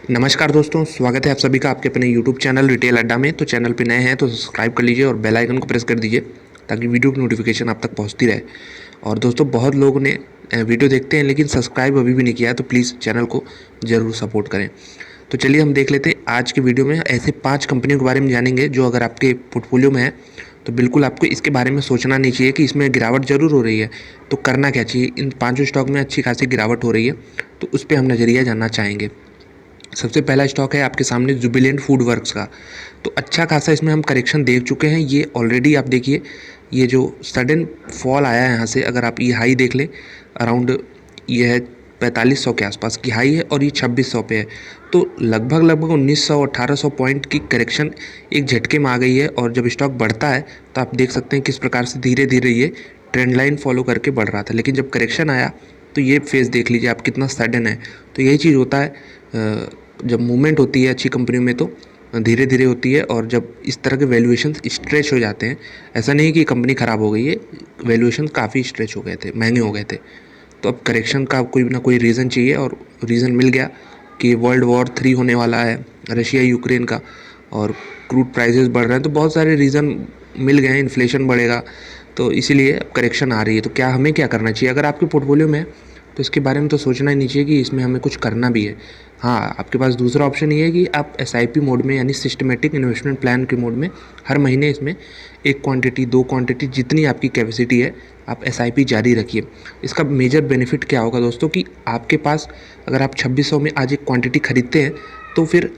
नमस्कार दोस्तों, स्वागत है आप सभी का आपके अपने YouTube चैनल रिटेल अड्डा में। तो चैनल पे नए हैं तो सब्सक्राइब कर लीजिए और बेल आइकन को प्रेस कर दीजिए ताकि वीडियो की नोटिफिकेशन आप तक पहुंचती रहे। और दोस्तों, बहुत लोग ने वीडियो देखते हैं लेकिन सब्सक्राइब अभी भी नहीं किया है, तो प्लीज़ चैनल को ज़रूर सपोर्ट करें। तो चलिए हम देख लेते हैं आज के वीडियो में ऐसे 5 कंपनियों के बारे में जानेंगे जो अगर आपके पोर्टफोलियो में है तो बिल्कुल आपको इसके बारे में सोचना नहीं चाहिए कि इसमें गिरावट ज़रूर हो रही है, तो करना क्या चाहिए। इन पाँचों स्टॉक में अच्छी खासी गिरावट हो रही है, तो उस पर हम नज़रिया जानना चाहेंगे। सबसे पहला स्टॉक है आपके सामने जुबिलेंट फूड वर्क्स का। तो अच्छा खासा इसमें हम करेक्शन देख चुके हैं। ये ऑलरेडी आप देखिए, ये जो सडन फॉल आया है यहाँ से, अगर आप ये हाई देख लें अराउंड, ये है 4500 के आसपास की हाई है और ये 2600 पे है। तो लगभग 1900-1800 पॉइंट की करेक्शन एक झटके में आ गई है। और जब स्टॉक बढ़ता है तो आप देख सकते हैं किस प्रकार से धीरे धीरे ये ट्रेंड लाइन फॉलो करके बढ़ रहा था, लेकिन जब करेक्शन आया तो ये फेज़ देख लीजिए आप कितना सडन है। तो यही चीज़ होता है जब मूवमेंट होती है अच्छी कंपनियों में, तो धीरे धीरे होती है। और जब इस तरह के वैल्यूएशन स्ट्रेच हो जाते हैं, ऐसा नहीं कि कंपनी ख़राब हो गई है, वैल्यूएशन काफ़ी स्ट्रेच हो गए थे, महंगे हो गए थे। तो अब करेक्शन का कोई ना कोई रीज़न चाहिए, और रीज़न मिल गया कि वर्ल्ड वॉर 3 होने वाला है, रशिया यूक्रेन का, और क्रूड प्राइसेस बढ़ रहे हैं। तो बहुत सारे रीज़न मिल गए हैं, इन्फ्लेशन बढ़ेगा, तो इसीलिए अब करेक्शन आ रही है। तो क्या हमें क्या करना चाहिए अगर आपके पोर्टफोलियो में है, तो इसके बारे में तो सोचना ही नहीं चाहिए कि इसमें हमें कुछ करना भी है। हाँ, आपके पास दूसरा ऑप्शन ये है कि आप एसआईपी मोड में, यानी सिस्टमेटिक इन्वेस्टमेंट प्लान के मोड में, हर महीने इसमें 1 क्वांटिटी 2 क्वांटिटी जितनी आपकी कैपेसिटी है आप एसआईपी जारी रखिए। इसका मेजर बेनिफिट क्या होगा दोस्तों कि आपके पास अगर आप 2600 में आज एक क्वांटिटी खरीदते हैं तो फिर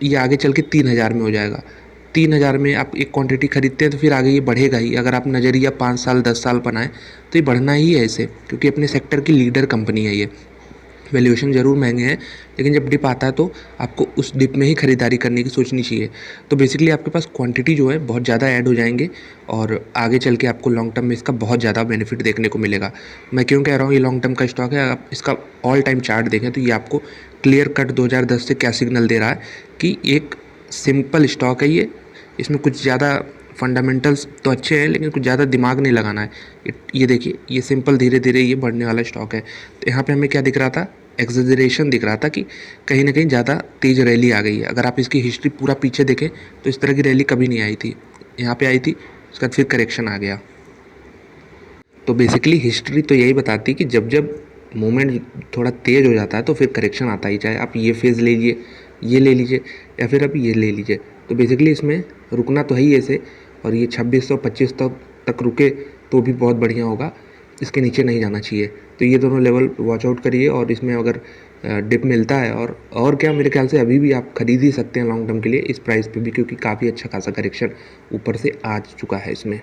ये आगे चल के 3000 में हो जाएगा। 3000 में आप एक क्वांटिटी खरीदते हैं तो फिर आगे ये बढ़ेगा ही। अगर आप नज़रिया 5 साल 10 साल बनाएं तो ये बढ़ना ही है इसे, क्योंकि अपने सेक्टर की लीडर कंपनी है ये। वैल्यूएशन ज़रूर महंगे हैं, लेकिन जब डिप आता है तो आपको उस डिप में ही खरीदारी करने की सोचनी चाहिए। तो बेसिकली आपके पास क्वांटिटी जो है बहुत ज़्यादा ऐड हो जाएंगे, और आगे चल के आपको लॉन्ग टर्म में इसका बहुत ज़्यादा बेनिफिट देखने को मिलेगा। मैं क्यों कह रहा हूँ ये लॉन्ग टर्म का स्टॉक है, आप इसका ऑल टाइम चार्ट देखें तो ये आपको क्लियर कट 2010 से क्या सिग्नल दे रहा है कि एक सिंपल स्टॉक है ये। इसमें कुछ ज़्यादा फंडामेंटल्स तो अच्छे हैं लेकिन कुछ ज़्यादा दिमाग नहीं लगाना है। ये देखिए, ये सिंपल धीरे धीरे ये बढ़ने वाला स्टॉक है। तो यहाँ पे हमें क्या दिख रहा था, एक्सेजरेशन दिख रहा था कि कहीं ना कहीं ज़्यादा तेज़ रैली आ गई है। अगर आप इसकी हिस्ट्री पूरा पीछे देखें तो इस तरह की रैली कभी नहीं आई थी, यहाँ पे आई थी, उसके बाद फिर करेक्शन आ गया। तो बेसिकली हिस्ट्री तो यही बताती है कि जब जब मूवमेंट थोड़ा तेज़ हो जाता है तो फिर करेक्शन आता ही, चाहे आप ये फेज़ ले लीजिए, ये ले लीजिए, या फिर आप ये ले लीजिए। तो बेसिकली इसमें रुकना तो है ही ऐसे, और ये 2600-2500 तक रुके तो भी बहुत बढ़िया होगा, इसके नीचे नहीं जाना चाहिए। तो ये दोनों लेवल वॉच आउट करिए, और इसमें अगर डिप मिलता है और क्या, मेरे ख्याल से अभी भी आप खरीद ही सकते हैं लॉन्ग टर्म के लिए इस प्राइस पे भी, क्योंकि काफ़ी अच्छा खासा करेक्शन ऊपर से आ चुका है इसमें।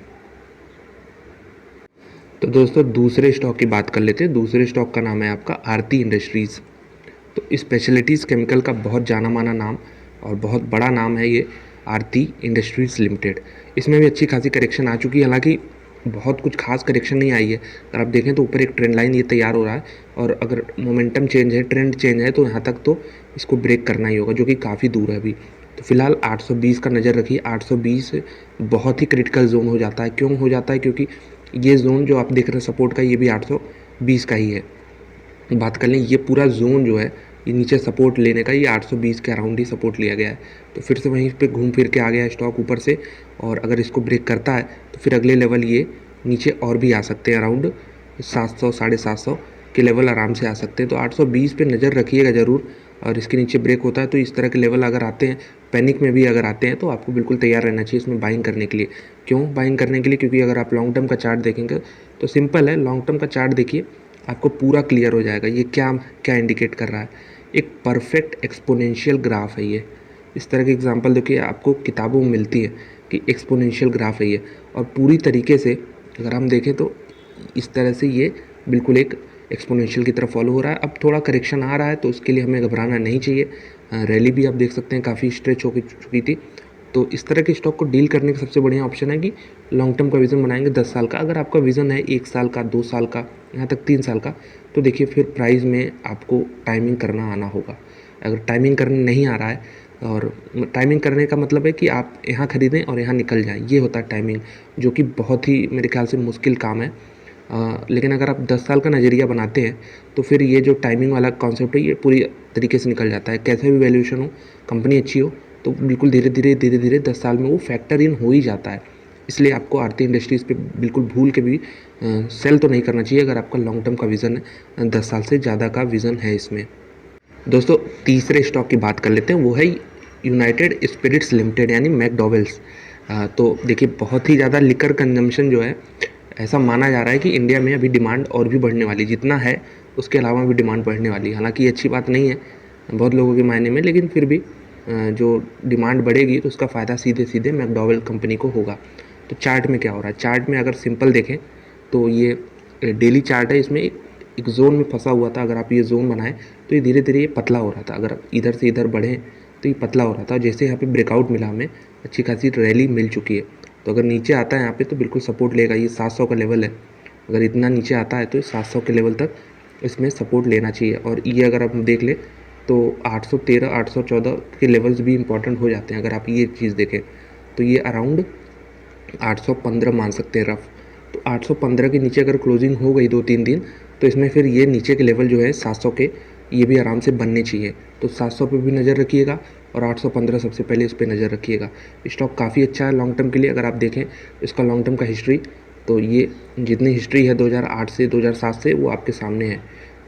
तो दोस्तों, दूसरे स्टॉक की बात कर लेते हैं। दूसरे स्टॉक का नाम है आपका आरती इंडस्ट्रीज़। तो स्पेशलिटीज़ केमिकल का बहुत जाना माना नाम और बहुत बड़ा नाम है ये, आरती इंडस्ट्रीज़ लिमिटेड। इसमें भी अच्छी खासी करेक्शन आ चुकी है, हालांकि बहुत कुछ खास करेक्शन नहीं आई है। अगर आप देखें तो ऊपर एक ट्रेंड लाइन ये तैयार हो रहा है, और अगर मोमेंटम चेंज है, ट्रेंड चेंज है, तो यहाँ तक तो इसको ब्रेक करना ही होगा, जो कि काफ़ी दूर है अभी। तो फिलहाल 820 का नज़र रखिए। 820 बहुत ही क्रिटिकल जोन हो जाता है। क्यों हो जाता है? क्योंकि ये जोन जो आप देख रहे हैं सपोर्ट का, ये भी 820 का ही है। बात कर लें, ये पूरा जोन जो है, ये नीचे सपोर्ट लेने का, ये 820 के अराउंड ही सपोर्ट लिया गया है। तो फिर से वहीं पे घूम फिर के आ गया है स्टॉक ऊपर से, और अगर इसको ब्रेक करता है तो फिर अगले लेवल ये नीचे और भी आ सकते हैं, अराउंड 700 750 के लेवल आराम से आ सकते हैं। तो 820 पे नज़र रखिएगा ज़रूर, और इसके नीचे ब्रेक होता है तो इस तरह के लेवल अगर आते हैं, पैनिक में भी अगर आते हैं, तो आपको बिल्कुल तैयार रहना चाहिए इसमें बाइंग करने के लिए। क्यों बाइंग करने के लिए? क्योंकि अगर आप लॉन्ग टर्म का चार्ट देखेंगे तो सिंपल है, लॉन्ग टर्म का चार्ट देखिए, आपको पूरा क्लियर हो जाएगा ये क्या क्या इंडिकेट कर रहा है। एक परफेक्ट एक्सपोनेंशियल ग्राफ है ये। इस तरह के एग्जांपल देखिए आपको किताबों में मिलती है कि एक्सपोनेंशियल ग्राफ है ये, और पूरी तरीके से अगर हम देखें तो इस तरह से ये बिल्कुल एक एक्सपोनेंशियल की तरफ फॉलो हो रहा है। अब थोड़ा करेक्शन आ रहा है तो उसके लिए हमें घबराना नहीं चाहिए। रैली भी आप देख सकते हैं काफ़ी स्ट्रेच हो चुकी थी। तो इस तरह के स्टॉक को डील करने का सबसे बढ़िया ऑप्शन है कि लॉन्ग टर्म का विज़न बनाएंगे 10 साल का। अगर आपका विज़न है 1 साल का, 2 साल का, यहाँ तक 3 साल का, तो देखिए फिर प्राइस में आपको टाइमिंग करना आना होगा। अगर टाइमिंग करने नहीं आ रहा है, और टाइमिंग करने का मतलब है कि आप यहाँ खरीदें और यहाँ निकल जाएं, ये होता है टाइमिंग, जो कि बहुत ही मेरे ख्याल से मुश्किल काम है। लेकिन अगर आप 10 साल का नज़रिया बनाते हैं तो फिर ये जो टाइमिंग वाला कॉन्सेप्ट है ये पूरी तरीके से निकल जाता है। कैसे भी वैल्यूएशन हो, कंपनी अच्छी हो तो बिल्कुल धीरे धीरे 10 साल में वो फैक्टर इन हो ही जाता है। इसलिए आपको आरती इंडस्ट्रीज़ पे बिल्कुल भूल के भी सेल तो नहीं करना चाहिए अगर आपका लॉन्ग टर्म का विज़न है, 10 साल से ज़्यादा का विज़न है इसमें। दोस्तों तीसरे स्टॉक की बात कर लेते हैं, वो है यूनाइटेड स्पिरिट्स लिमिटेड यानी मैकडॉवेल्स। तो देखिए बहुत ही ज़्यादा लिकर कंजम्पशन जो है, ऐसा माना जा रहा है कि इंडिया में अभी डिमांड और भी बढ़ने वाली, जितना है उसके अलावा भी डिमांड बढ़ने वाली है। हालांकि ये अच्छी बात नहीं है बहुत लोगों के मायने में, लेकिन फिर भी जो डिमांड बढ़ेगी तो उसका फ़ायदा सीधे सीधे मैकडॉवेल कंपनी को होगा। तो चार्ट में क्या हो रहा है, चार्ट में अगर सिंपल देखें तो ये डेली चार्ट है, इसमें एक जोन में फंसा हुआ था। अगर आप ये जोन बनाएं तो ये धीरे धीरे ये पतला हो रहा था, अगर इधर से इधर बढ़ें तो ये पतला हो रहा था। जैसे यहाँ पे ब्रेकआउट मिला, हमें अच्छी खासी रैली मिल चुकी है। तो अगर नीचे आता है यहाँ पे तो बिल्कुल सपोर्ट लेगा। ये 700 का लेवल है, अगर इतना नीचे आता है तो 700 के लेवल तक इसमें सपोर्ट लेना चाहिए। और ये अगर आप देख लें तो 813 814 के लेवल्स भी इंपॉर्टेंट हो जाते हैं। अगर आप ये चीज़ देखें तो ये अराउंड 815 मान सकते हैं रफ। तो 815 के नीचे अगर क्लोजिंग हो गई 2-3 दिन तो इसमें फिर ये नीचे के लेवल जो है 700 के, ये भी आराम से बनने चाहिए। तो 700 पे भी नज़र रखिएगा और 815 सबसे पहले इस पर नज़र रखिएगा। स्टॉक काफ़ी अच्छा है लॉन्ग टर्म के लिए। अगर आप देखें इसका लॉन्ग टर्म का हिस्ट्री, तो ये जितनी हिस्ट्री है 2008 से 2007 से वो आपके सामने है।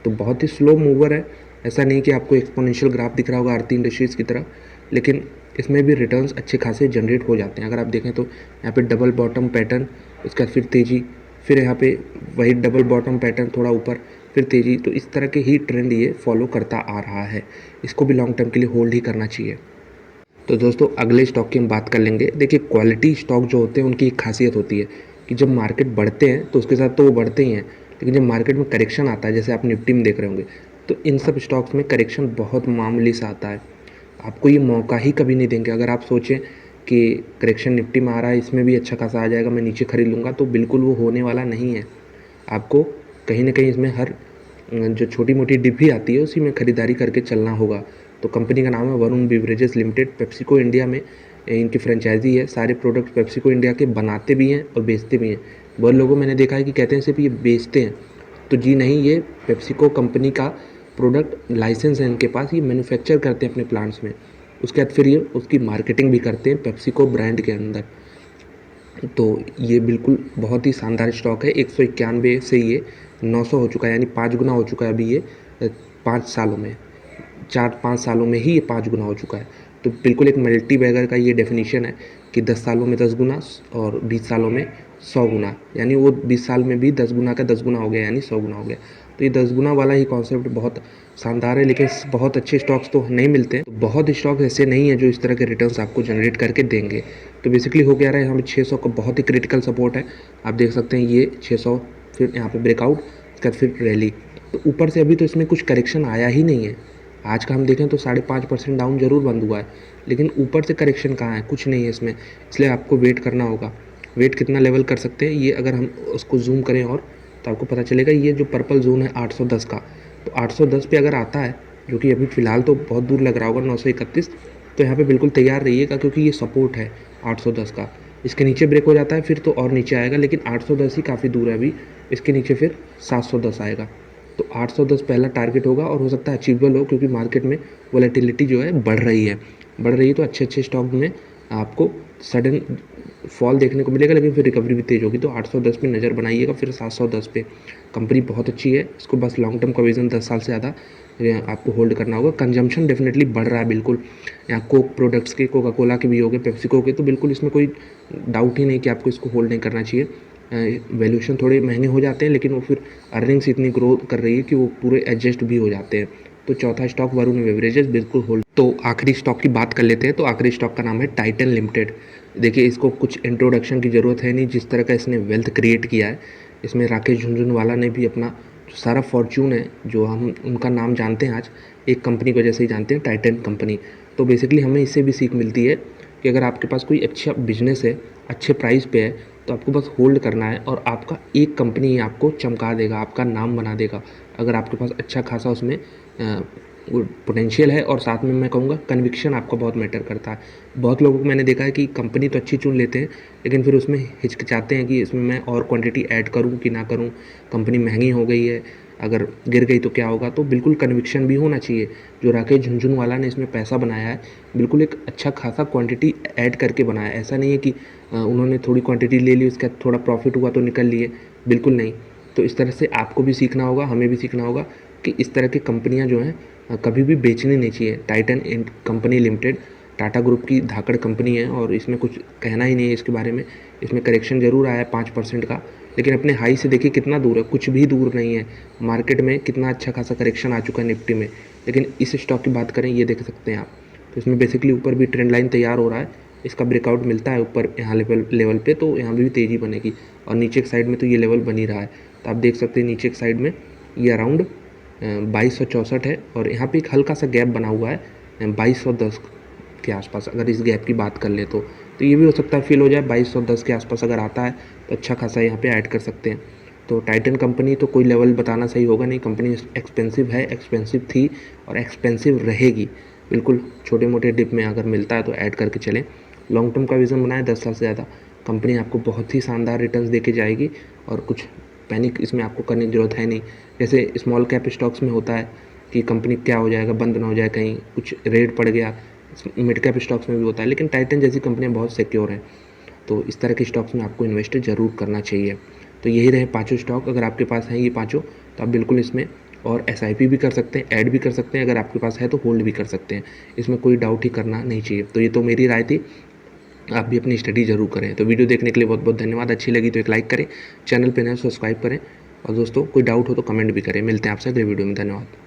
तो बहुत ही स्लो मूवर है, ऐसा नहीं कि आपको एक्सपोनेंशियल ग्राफ दिख रहा होगा आरती इंडस्ट्रीज़ की तरह, लेकिन इसमें भी रिटर्न्स अच्छे खासे जनरेट हो जाते हैं। अगर आप देखें तो यहाँ पे डबल बॉटम पैटर्न, उसके बाद फिर तेज़ी, फिर यहाँ पे वही डबल बॉटम पैटर्न थोड़ा ऊपर, फिर तेज़ी। तो इस तरह के ही ट्रेंड ये फॉलो करता आ रहा है, इसको भी लॉन्ग टर्म के लिए होल्ड ही करना चाहिए। तो दोस्तों अगले स्टॉक की हम बात कर लेंगे। देखिए क्वालिटी स्टॉक जो होते हैं उनकी एक खासियत होती है कि जब मार्केट बढ़ते हैं तो उसके साथ तो वो बढ़ते ही हैं, लेकिन जब मार्केट में करेक्शन आता है, जैसे आप निफ्टी में देख रहे होंगे, तो इन सब स्टॉक्स में करेक्शन बहुत मामूली सा आता है। आपको ये मौका ही कभी नहीं देंगे। अगर आप सोचें कि करेक्शन निफ्टी में आ रहा है, इसमें भी अच्छा खासा आ जाएगा, मैं नीचे खरीद लूँगा, तो बिल्कुल वो होने वाला नहीं है। आपको कहीं ना कहीं इसमें हर जो छोटी मोटी डिप भी आती है उसी में ख़रीदारी करके चलना होगा। तो कंपनी का नाम है Varun beverages limited. PepsiCo India में इनकी फ्रेंचाइजी है। सारे प्रोडक्ट पेप्सिको इंडिया के बनाते भी हैं और बेचते भी हैं। बहुत लोगों मैंने देखा है कि कहते हैं सिर्फ ये बेचते हैं, तो जी नहीं, ये पेप्सिको कंपनी का प्रोडक्ट लाइसेंस है इनके पास, ये मैन्युफैक्चर करते हैं अपने प्लांट्स में। उसके बाद फिर ये उसकी मार्केटिंग भी करते हैं पेप्सिको ब्रांड के अंदर। तो ये बिल्कुल बहुत ही शानदार स्टॉक है। 191 से ये 900 हो चुका है, यानी 5 गुना हो चुका है अभी ये 5 सालों में। 4-5 सालों में ही ये 5 गुना हो चुका है। तो बिल्कुल एक मल्टी बैगर का ये डेफिनेशन है कि 10 सालों में 10 गुना और 20 सालों में 100 गुना, यानी वो 20 साल में भी 10 गुना का 10 गुना हो गया, यानी 100 गुना हो गया। तो ये 10 गुना वाला ही कॉन्सेप्ट बहुत शानदार है, लेकिन बहुत अच्छे स्टॉक्स तो नहीं मिलते हैं। तो बहुत स्टॉक्स ऐसे नहीं है जो इस तरह के रिटर्न्स आपको जनरेट करके देंगे। तो बेसिकली हो क्या रहा है, यहाँ पे 600 का बहुत ही क्रिटिकल सपोर्ट है। आप देख सकते हैं ये 600, फिर यहाँ पे ब्रेकआउट, उसके बाद फिर रैली। तो ऊपर से अभी तो इसमें कुछ करेक्शन आया ही नहीं है। आज का हम देखें तो 5.5% डाउन जरूर बंद हुआ है, लेकिन ऊपर से करेक्शन कहाँ है, कुछ नहीं है इसमें। इसलिए आपको वेट करना होगा। वेट कितना लेवल कर सकते हैं, ये अगर हम उसको जूम करें और तो आपको पता चलेगा। ये जो पर्पल जोन है 810 का, तो 810 पे अगर आता है, जो कि अभी फ़िलहाल तो बहुत दूर लग रहा होगा 931, तो यहाँ पे बिल्कुल तैयार रहिएगा, क्योंकि ये सपोर्ट है 810 का। इसके नीचे ब्रेक हो जाता है फिर तो और नीचे आएगा, लेकिन 810 ही काफ़ी दूर है अभी। इसके नीचे फिर 710 आएगा। तो 810 पहला टारगेट होगा और हो सकता है अचीवेबल हो, क्योंकि मार्केट में वोलेटिलिटी जो है बढ़ रही है। तो अच्छे स्टॉक में आपको सडन फॉल देखने को मिलेगा, लेकिन फिर रिकवरी भी तेज़ होगी। तो 810 पे नज़र बनाइएगा, फिर 710 पे। कंपनी बहुत अच्छी है, इसको बस लॉन्ग टर्म का विजन 10 साल से ज़्यादा आपको होल्ड करना होगा। कंजम्पशन डेफिनेटली बढ़ रहा है बिल्कुल। यहाँ कोक प्रोडक्ट्स के, कोका कोला के भी हो गए, पेप्सिको के, तो बिल्कुल इसमें कोई डाउट ही नहीं कि आपको इसको होल्ड नहीं करना चाहिए। वैल्यूएशन थोड़े महंगे हो जाते हैं, लेकिन वो फिर अर्निंग्स इतनी ग्रो कर रही है कि वो पूरे एडजस्ट भी हो जाते हैं। तो चौथा स्टॉक वरुण बेवरेजेस, बिल्कुल होल्ड। तो आखिरी स्टॉक की बात कर लेते हैं। तो आखिरी स्टॉक का नाम है टाइटन लिमिटेड। देखिए इसको कुछ इंट्रोडक्शन की ज़रूरत है नहीं, जिस तरह का इसने वेल्थ क्रिएट किया है। इसमें राकेश झुनझुनवाला ने भी अपना जो सारा फॉर्च्यून है, जो हम उनका नाम जानते हैं आज, एक कंपनी को जैसे ही जानते हैं, टाइटन कंपनी। तो बेसिकली हमें इससे भी सीख मिलती है कि अगर आपके पास कोई अच्छा बिजनेस है, अच्छे प्राइस पे है, तो आपको बस होल्ड करना है और आपका एक कंपनी ही आपको चमका देगा, आपका नाम बना देगा, अगर आपके पास अच्छा खासा उसमें पोटेंशियल है और साथ में मैं कहूँगा कन्विक्शन आपका बहुत मैटर करता है। बहुत लोगों को मैंने देखा है कि कंपनी तो अच्छी चुन लेते हैं, लेकिन फिर उसमें हिचकिचाते हैं कि इसमें मैं और क्वांटिटी ऐड करूँ कि ना करूँ, कंपनी महंगी हो गई है, अगर गिर गई तो क्या होगा। तो बिल्कुल कन्विक्शन भी होना चाहिए। जो राकेश झुनझुनवाला ने इसमें पैसा बनाया है, बिल्कुल एक अच्छा खासा क्वांटिटी ऐड करके बनाया है। ऐसा नहीं है कि उन्होंने थोड़ी क्वांटिटी ले ली, उसका थोड़ा प्रॉफिट हुआ तो निकल लिए, बिल्कुल नहीं। तो इस तरह से आपको भी सीखना होगा, हमें भी सीखना होगा कि इस तरह की कंपनियां जो हैं कभी भी बेचनी नहीं चाहिए। Titan company limited Tata group की धाकड़ कंपनी है और इसमें कुछ कहना ही नहीं है इसके बारे में। इसमें करेक्शन ज़रूर आया है 5% का, लेकिन अपने हाई से देखिए कितना दूर है, कुछ भी दूर नहीं है। मार्केट में कितना अच्छा खासा करेक्शन आ चुका है निफ्टी में, लेकिन इस स्टॉक की बात करें, ये देख सकते हैं आप। तो इसमें बेसिकली ऊपर भी ट्रेंड लाइन तैयार हो रहा है, इसका ब्रेकआउट मिलता है ऊपर यहाँ लेवल पे तो यहाँ भी तेज़ी बनेगी, और नीचे की साइड में तो ये लेवल बन ही रहा है। तो आप देख सकते हैं नीचे की साइड में ये अराउंड 2264 है, और यहाँ पे एक हल्का सा गैप बना हुआ है 2210 के आसपास। अगर इस गैप की बात कर ले तो ये भी हो सकता है फिल हो जाए 2210 के आसपास। अगर आता है तो अच्छा खासा यहाँ पे ऐड कर सकते हैं। तो टाइटन कंपनी तो कोई लेवल बताना सही होगा नहीं, कंपनी एक्सपेंसिव है, एक्सपेंसिव थी और एक्सपेंसिव रहेगी। बिल्कुल छोटे मोटे डिप में अगर मिलता है तो ऐड करके चलें। लॉन्ग टर्म का विज़न बनाए 10 साल से ज़्यादा, कंपनी आपको बहुत ही शानदार रिटर्न्स देके जाएगी, और कुछ पैनिक इसमें आपको करने की ज़रूरत है नहीं। जैसे स्मॉल कैप स्टॉक्स में होता है कि कंपनी क्या हो जाएगा, बंद ना हो जाए, कहीं कुछ रेड पड़ गया, मिड कैप स्टॉक्स में भी होता है, लेकिन टाइटन जैसी कंपनियां बहुत सिक्योर हैं। तो इस तरह के स्टॉक्स में आपको इन्वेस्ट ज़रूर करना चाहिए। तो यही रहे पाँचों स्टॉक। अगर आपके पास हैं ये पाँचों तो आप बिल्कुल इसमें और SIP भी कर सकते हैं, ऐड भी कर सकते हैं, अगर आपके पास है तो होल्ड भी कर सकते हैं। इसमें कोई डाउट ही करना नहीं चाहिए। तो ये तो मेरी राय थी, आप भी अपनी स्टडी ज़रूर करें। तो वीडियो देखने के लिए बहुत बहुत धन्यवाद। अच्छी लगी तो एक लाइक करें, चैनल पर नए सब्सक्राइब करें, और दोस्तों कोई डाउट हो तो कमेंट भी करें। मिलते हैं आपसे अगले वीडियो में। धन्यवाद।